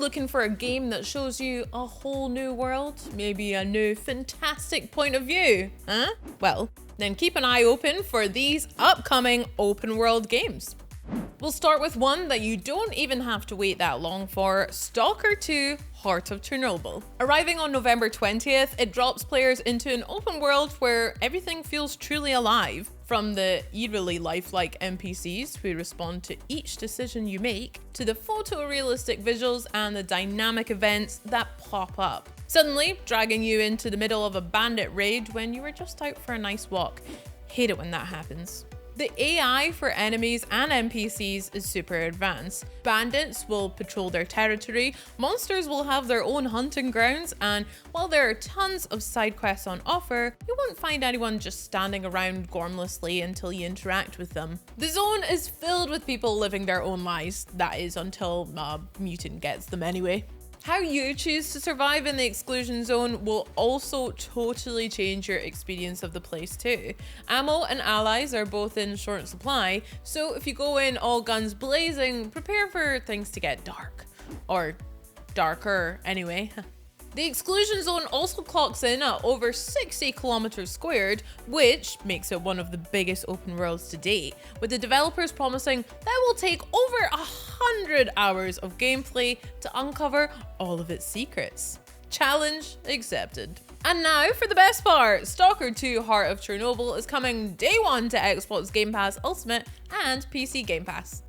looking for a game that shows you a whole new world? Maybe a new fantastic point of view, huh? Well, then keep an eye open for these upcoming open world games. We'll start with one that you don't even have to wait that long for, Stalker 2: Heart of Chernobyl. Arriving on November 20th, it drops players into an open world where everything feels truly alive. From the eerily lifelike NPCs who respond to each decision you make, to the photorealistic visuals and the dynamic events that pop up, suddenly dragging you into the middle of a bandit raid when you were just out for a nice walk. Hate it when that happens. The AI for enemies and NPCs is super advanced. Bandits will patrol their territory, monsters will have their own hunting grounds, and while there are tons of side quests on offer, you won't find anyone just standing around gormlessly until you interact with them. The zone is filled with people living their own lives, that is until a mutant gets them anyway. How you choose to survive in the exclusion zone will also totally change your experience of the place too. Ammo and allies are both in short supply, so if you go in all guns blazing, prepare for things to get dark. Or darker, anyway. The exclusion zone also clocks in at over 60 kilometers squared, which makes it one of the biggest open worlds to date, with the developers promising that will take over 100 hours of gameplay to uncover all of its secrets. Challenge accepted. And now for the best part, Stalker 2: Heart of Chernobyl is coming day one to Xbox Game Pass Ultimate and PC Game Pass.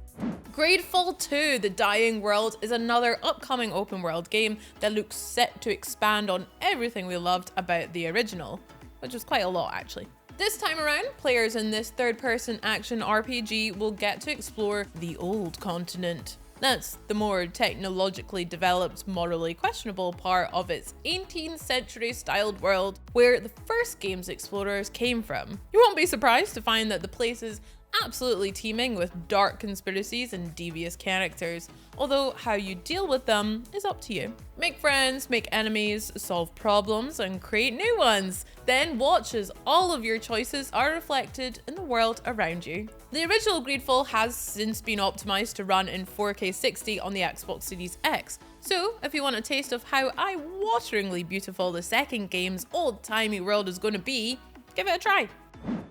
Gradefall 2: The Dying World is another upcoming open world game that looks set to expand on everything we loved about the original, which was quite a lot actually. This time around, players in this third-person action RPG will get to explore the old continent. That's the more technologically developed, morally questionable part of its 18th century styled world where the first game's explorers came from. You won't be surprised to find that the place is absolutely teeming with dark conspiracies and devious characters, although how you deal with them is up to you. Make friends, make enemies, solve problems, and create new ones. Then watch as all of your choices are reflected in the world around you. The original Greedfall has since been optimized to run in 4K 60 on the Xbox Series X, so if you want a taste of how eye-wateringly beautiful the second game's old-timey world is going to be, give it a try.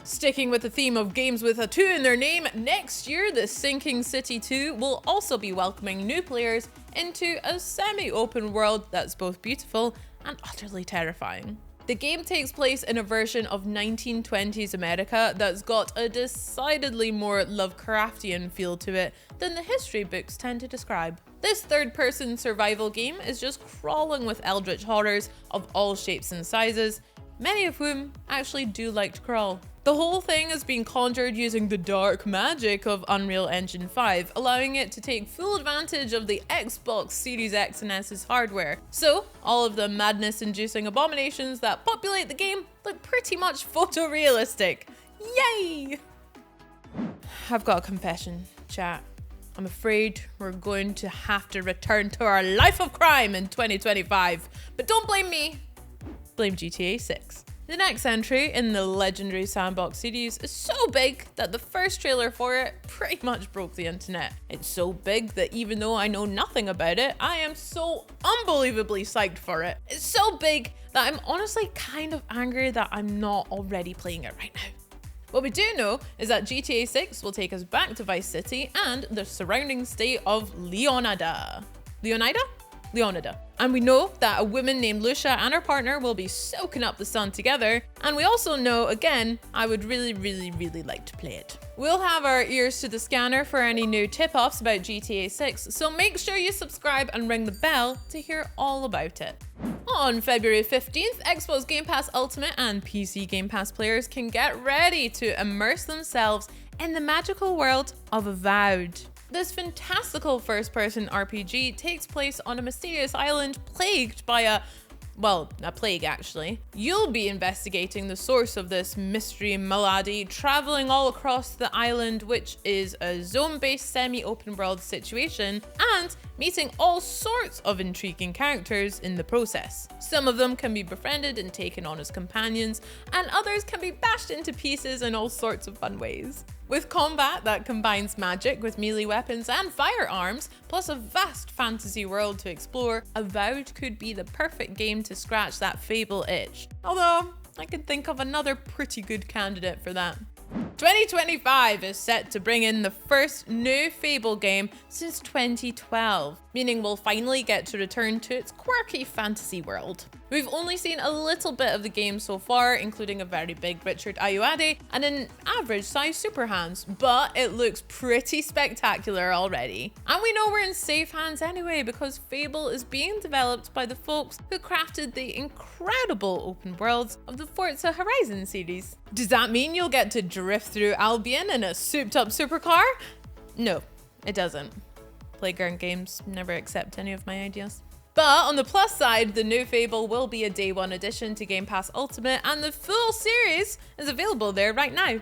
Sticking with the theme of games with a 2 in their name, next year the Sinking City 2 will also be welcoming new players into a semi-open world that's both beautiful and utterly terrifying. The game takes place in a version of 1920s America that's got a decidedly more Lovecraftian feel to it than the history books tend to describe. This third-person survival game is just crawling with eldritch horrors of all shapes and sizes, many of whom actually do like to crawl. The whole thing is being conjured using the dark magic of Unreal Engine 5, allowing it to take full advantage of the Xbox Series X and S's hardware. So, all of the madness-inducing abominations that populate the game look pretty much photorealistic. Yay! I've got a confession, chat. I'm afraid we're going to have to return to our life of crime in 2025. But don't blame me. Blame GTA 6. The next entry in the legendary Sandbox series is so big that the first trailer for it pretty much broke the internet. It's so big that even though I know nothing about it, I am so unbelievably psyched for it. It's so big that I'm honestly kind of angry that I'm not already playing it right now. What we do know is that GTA 6 will take us back to Vice City and the surrounding state of Leonida. Leonida. And we know that a woman named Lucia and her partner will be soaking up the sun together. And we also know, again, I would really like to play it. We'll have our ears to the scanner for any new tip-offs about GTA 6, so make sure you subscribe and ring the bell to hear all about it. On February 15th, Xbox Game Pass Ultimate and PC Game Pass players can get ready to immerse themselves in the magical world of Avowed. This fantastical first-person RPG takes place on a mysterious island plagued by a plague actually. You'll be investigating the source of this mystery malady, traveling all across the island, which is a zone-based semi-open world situation, and meeting all sorts of intriguing characters in the process. Some of them can be befriended and taken on as companions, and others can be bashed into pieces in all sorts of fun ways. With combat that combines magic with melee weapons and firearms, plus a vast fantasy world to explore, Avowed could be the perfect game to scratch that Fable itch. Although, I can think of another pretty good candidate for that. 2025 is set to bring in the first new Fable game since 2012, meaning we'll finally get to return to its quirky fantasy world. We've only seen a little bit of the game so far, including a very big Richard Ayoade and an average-sized Super Hands, but it looks pretty spectacular already. And we know we're in safe hands anyway, because Fable is being developed by the folks who crafted the incredible open worlds of the Forza Horizon series. Does that mean you'll get to drift through Albion in a souped-up supercar? No, it doesn't. Playground Games never accept any of my ideas. But on the plus side, the new Fable will be a day one addition to Game Pass Ultimate, and the full series is available there right now.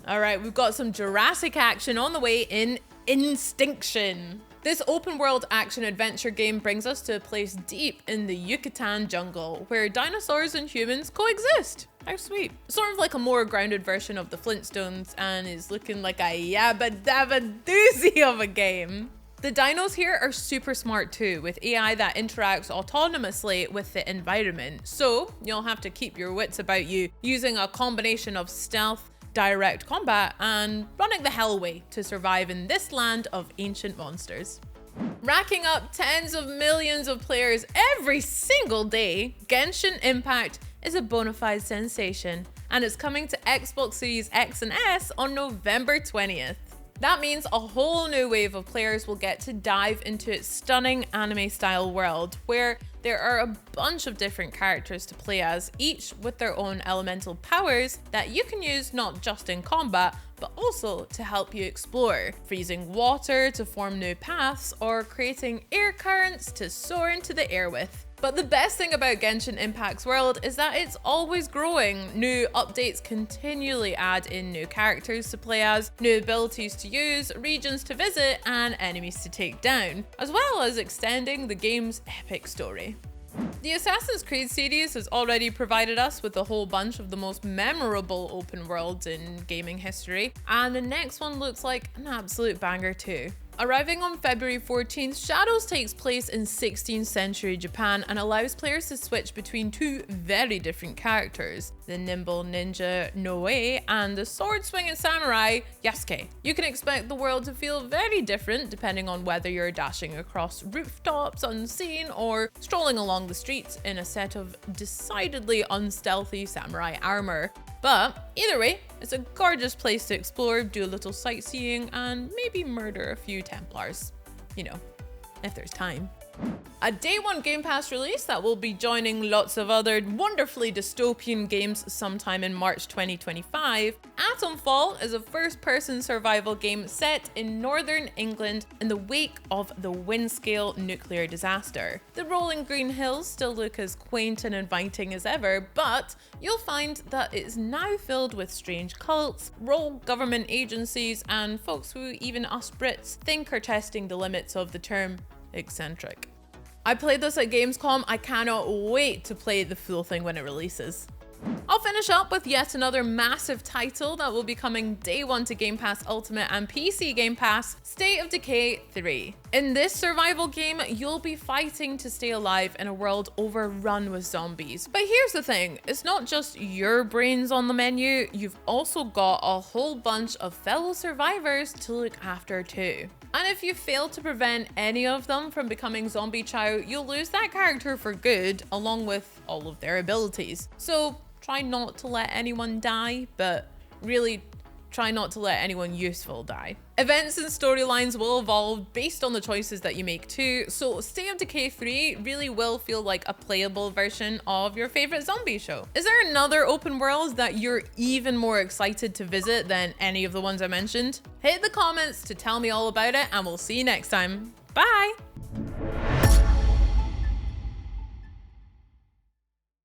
All right, we've got some Jurassic action on the way in Instinction. This open world action adventure game brings us to a place deep in the Yucatan jungle where dinosaurs and humans coexist. How sweet. Sort of like a more grounded version of the Flintstones, and is looking like a yabba dabba doozy of a game. The dinos here are super smart too, with AI that interacts autonomously with the environment. So you'll have to keep your wits about you, using a combination of stealth, direct combat, and running the hell way to survive in this land of ancient monsters. Racking up tens of millions of players every single day, Genshin Impact is a bona fide sensation, and it's coming to Xbox Series X and S on November 20th. That means a whole new wave of players will get to dive into its stunning anime-style world, where there are a bunch of different characters to play as, each with their own elemental powers that you can use not just in combat, but also to help you explore, freezing water to form new paths, or creating air currents to soar into the air with. But the best thing about Genshin Impact's world is that it's always growing. New updates continually add in new characters to play as, new abilities to use, regions to visit, and enemies to take down, as well as extending the game's epic story. The Assassin's Creed series has already provided us with a whole bunch of the most memorable open worlds in gaming history, and the next one looks like an absolute banger too. Arriving on February 14th, Shadows takes place in 16th century Japan and allows players to switch between two very different characters, the nimble ninja Noe and the sword-swinging samurai Yasuke. You can expect the world to feel very different depending on whether you're dashing across rooftops unseen or strolling along the streets in a set of decidedly unstealthy samurai armor. But either way, it's a gorgeous place to explore, do a little sightseeing, and maybe murder a few Templars. You know, if there's time. A day one Game Pass release that will be joining lots of other wonderfully dystopian games sometime in March 2025, Atomfall is a first-person survival game set in northern England in the wake of the Windscale nuclear disaster. The rolling green hills still look as quaint and inviting as ever, but you'll find that it's now filled with strange cults, rogue government agencies, and folks who even us Brits think are testing the limits of the term eccentric. I played this at Gamescom. I cannot wait to play the full thing when it releases. I'll finish up with yet another massive title that will be coming day one to Game Pass Ultimate and PC Game Pass, State of Decay 3. In this survival game, you'll be fighting to stay alive in a world overrun with zombies. But here's the thing, it's not just your brains on the menu, you've also got a whole bunch of fellow survivors to look after too. And if you fail to prevent any of them from becoming zombie chow, you'll lose that character for good, along with all of their abilities. So try not to let anyone die, but really try not to let anyone useful die. Events and storylines will evolve based on the choices that you make too, so State of Decay 3 really will feel like a playable version of your favorite zombie show. Is there another open world that you're even more excited to visit than any of the ones I mentioned? Hit the comments to tell me all about it, and we'll see you next time. Bye!